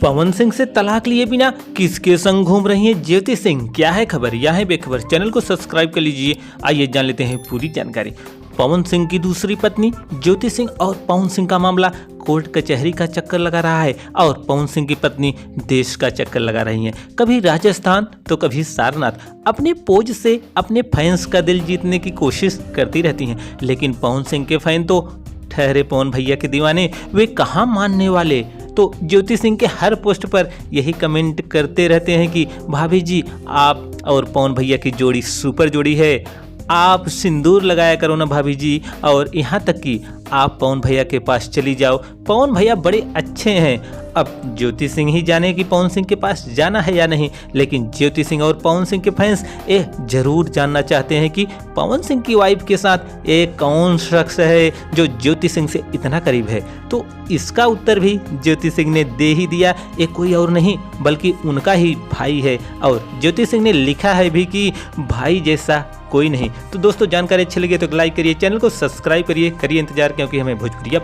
पवन सिंह से तलाक लिए बिना किसके संग घूम रही हैं ज्योति सिंह? क्या है खबर? यह है बेखबर। चैनल को सब्सक्राइब कर लीजिए। आइए जान लेते हैं पूरी जानकारी। पवन सिंह की दूसरी पत्नी ज्योति सिंह और पवन सिंह का मामला कोर्ट कचहरी का चक्कर लगा रहा है और पवन सिंह की पत्नी देश का चक्कर लगा रही हैं। कभी राजस्थान तो कभी सारनाथ। अपने पोज से अपने फैंस का दिल जीतने की कोशिश करती रहती हैं, लेकिन पवन सिंह के फैन तो ठहरे पवन भैया के दीवाने, वे कहाँ मानने वाले। तो ज्योति सिंह के हर पोस्ट पर यही कमेंट करते रहते हैं कि भाभी जी आप और पवन भैया की जोड़ी सुपर जोड़ी है, आप सिंदूर लगाया करो ना भाभी जी, और यहाँ तक कि आप पवन भैया के पास चली जाओ, पवन भैया बड़े अच्छे हैं। अब ज्योति सिंह ही जाने कि पवन सिंह के पास जाना है या नहीं, लेकिन ज्योति सिंह और पवन सिंह के फैंस ये जरूर जानना चाहते हैं कि पवन सिंह की वाइफ के साथ एक कौन शख्स है जो ज्योति सिंह से इतना करीब है। तो इसका उत्तर भी ज्योति सिंह ने दे ही दिया। ये कोई और नहीं बल्कि उनका ही भाई है, और ज्योति सिंह ने लिखा है भी कि भाई जैसा कोई नहीं। तो दोस्तों जानकारी अच्छी लगी तो लाइक करिए, चैनल को सब्सक्राइब करिए, करिए इंतजार, क्योंकि हमें भोजपुरिया